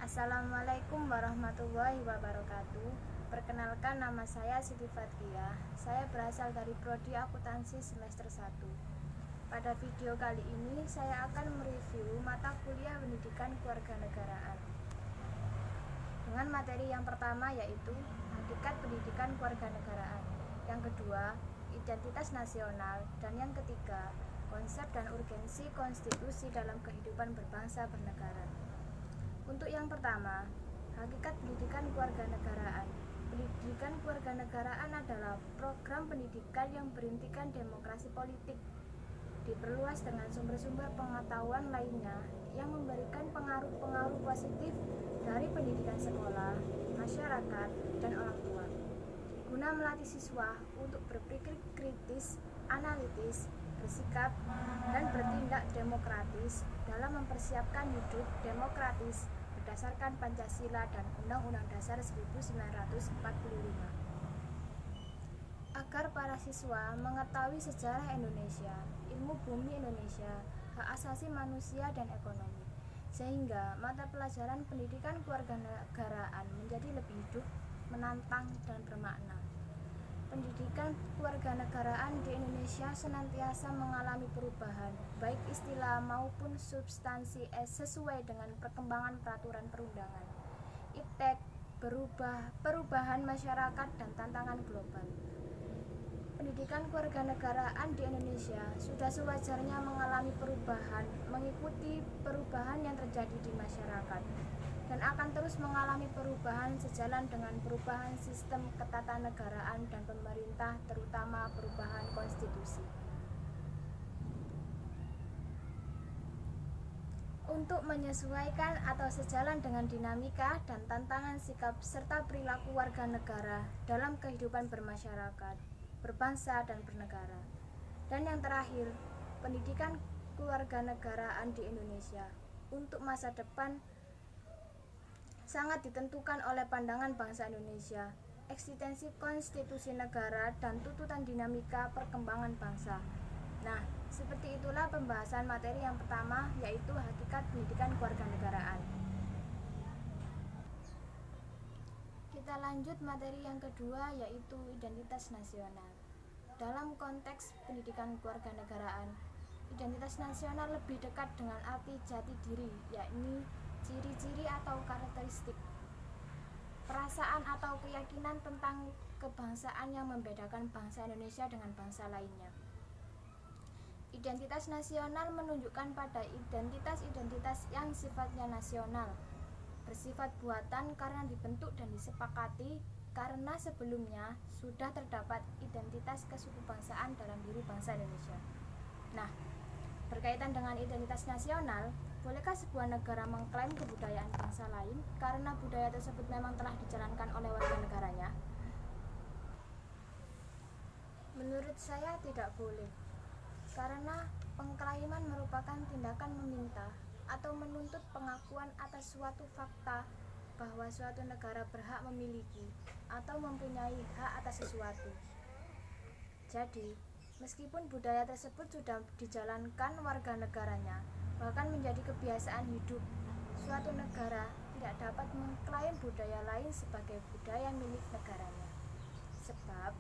Assalamualaikum warahmatullahi wabarakatuh. Perkenalkan, nama saya Siti Fathia. Saya berasal dari Prodi Akuntansi semester 1. Pada video kali ini saya akan mereview mata kuliah Pendidikan Kewarganegaraan dengan materi yang pertama, yaitu Hakikat Pendidikan Kewarganegaraan, yang kedua Identitas Nasional, dan yang ketiga Konsep dan Urgensi Konstitusi dalam Kehidupan Berbangsa Bernegara. Untuk yang pertama, hakikat pendidikan kewarganegaraan. Pendidikan kewarganegaraan adalah program pendidikan yang berintikan demokrasi politik, diperluas dengan sumber-sumber pengetahuan lainnya yang memberikan pengaruh-pengaruh positif dari pendidikan sekolah, masyarakat, dan orang tua, guna melatih siswa untuk berpikir kritis, analitis, bersikap, dan bertindak demokratis dalam mempersiapkan hidup demokratis berdasarkan Pancasila dan Undang-Undang Dasar 1945, agar para siswa mengetahui sejarah Indonesia, ilmu bumi Indonesia, hak asasi manusia, dan ekonomi, sehingga mata pelajaran pendidikan kewarganegaraan menjadi lebih hidup, menantang, dan bermakna. Pendidikan kewarganegaraan di Indonesia senantiasa mengalami perubahan, baik istilah maupun substansi sesuai dengan perkembangan peraturan perundangan, iptek, perubahan masyarakat, dan tantangan global. Pendidikan kewarganegaraan di Indonesia sudah sewajarnya mengalami perubahan, mengikuti perubahan yang terjadi di masyarakat, dan akan terus mengalami perubahan sejalan dengan perubahan sistem ketatanegaraan dan pemerintah, terutama perubahan konstitusi. Untuk menyesuaikan atau sejalan dengan dinamika dan tantangan sikap serta perilaku warga negara dalam kehidupan bermasyarakat, berbangsa, dan bernegara. Dan yang terakhir, pendidikan kewarganegaraan di Indonesia untuk masa depan sangat ditentukan oleh pandangan bangsa Indonesia, eksistensi konstitusi negara, dan tuntutan dinamika perkembangan bangsa. Nah, seperti itulah pembahasan materi yang pertama, yaitu hakikat pendidikan kewarganegaraan. Kita lanjut materi yang kedua, yaitu identitas nasional. Dalam konteks pendidikan kewarganegaraan, identitas nasional lebih dekat dengan arti jati diri, yakni ciri-ciri atau karakteristik, perasaan atau keyakinan tentang kebangsaan yang membedakan bangsa Indonesia dengan bangsa lainnya. Identitas nasional menunjukkan pada identitas-identitas yang sifatnya nasional, bersifat buatan karena dibentuk dan disepakati karena sebelumnya sudah terdapat identitas kesukubangsaan dalam diri bangsa Indonesia. Nah, berkaitan dengan identitas nasional, bolehkah sebuah negara mengklaim kebudayaan bangsa lain karena budaya tersebut memang telah dijalankan oleh warga negaranya? Menurut saya tidak boleh, karena pengklaiman merupakan tindakan meminta atau menuntut pengakuan atas suatu fakta bahwa suatu negara berhak memiliki atau mempunyai hak atas sesuatu. Jadi, meskipun budaya tersebut sudah dijalankan warga negaranya, bahkan menjadi kebiasaan hidup, suatu negara tidak dapat mengklaim budaya lain sebagai budaya milik negaranya. Sebab,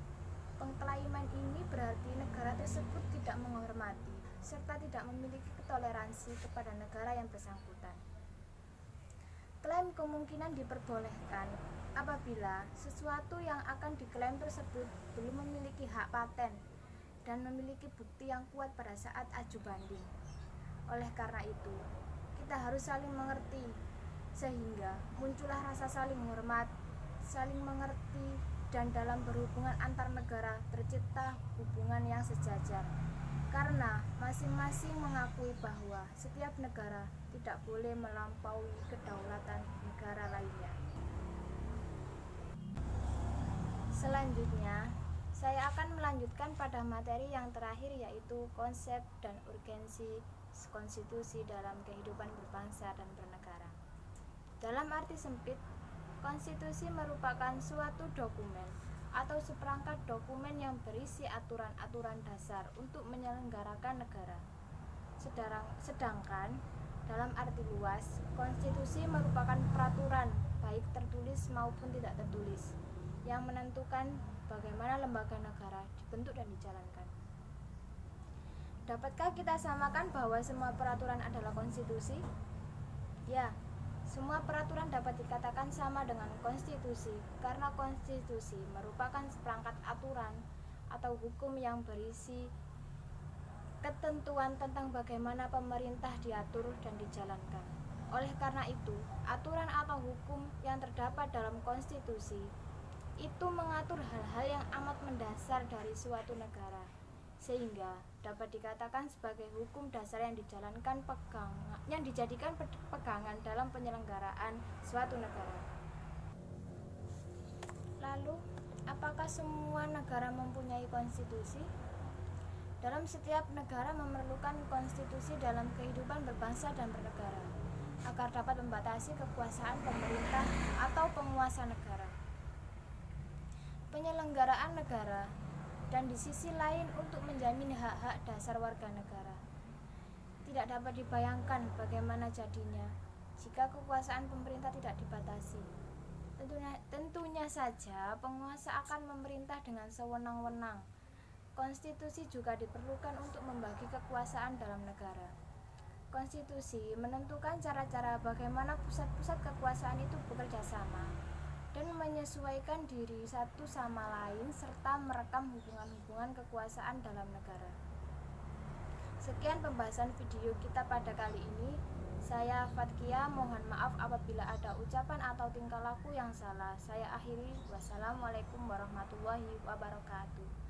pengklaiman ini berarti negara tersebut tidak menghormati serta tidak memiliki toleransi kepada negara yang bersangkutan. Klaim kemungkinan diperbolehkan apabila sesuatu yang akan diklaim tersebut belum memiliki hak paten dan memiliki bukti yang kuat pada saat aju banding. Oleh karena itu, kita harus saling mengerti, sehingga muncullah rasa saling hormat, saling mengerti, dan dalam berhubungan antar negara tercipta hubungan yang sejajar. Karena masing-masing mengakui bahwa setiap negara tidak boleh melampaui kedaulatan negara lainnya. Selanjutnya, saya akan melanjutkan pada materi yang terakhir, yaitu konsep dan urgensi konstitusi dalam kehidupan berbangsa dan bernegara. Dalam arti sempit, konstitusi merupakan suatu dokumen atau seperangkat dokumen yang berisi aturan-aturan dasar untuk menyelenggarakan negara. Sedangkan Dalam arti luas, konstitusi merupakan peraturan baik tertulis maupun tidak tertulis yang menentukan bagaimana lembaga negara dibentuk dan dijalankan. Dapatkah kita samakan bahwa semua peraturan adalah konstitusi? Ya, semua peraturan dapat dikatakan sama dengan konstitusi karena konstitusi merupakan seperangkat aturan atau hukum yang berisi ketentuan tentang bagaimana pemerintah diatur dan dijalankan. Oleh karena itu, aturan atau hukum yang terdapat dalam konstitusi itu mengatur hal-hal yang amat mendasar dari suatu negara, sehingga dapat dikatakan sebagai hukum dasar yang dijadikan pegangan dalam penyelenggaraan suatu negara. Lalu, apakah semua negara mempunyai konstitusi? Dalam setiap negara memerlukan konstitusi dalam kehidupan berbangsa dan bernegara, agar dapat membatasi kekuasaan pemerintah atau penguasa negara, penyelenggaraan negara, dan di sisi lain untuk menjamin hak-hak dasar warga negara. Tidak dapat dibayangkan bagaimana jadinya jika kekuasaan pemerintah tidak dibatasi. Tentunya saja penguasa akan memerintah dengan sewenang-wenang. Konstitusi juga diperlukan untuk membagi kekuasaan dalam negara. Konstitusi menentukan cara-cara bagaimana pusat-pusat kekuasaan itu bekerja sama dan menyesuaikan diri satu sama lain serta merekam hubungan-hubungan kekuasaan dalam negara. Sekian pembahasan video kita pada kali ini. Saya Fatkia, mohon maaf apabila ada ucapan atau tingkah laku yang salah. Saya akhiri. Wassalamualaikum warahmatullahi wabarakatuh.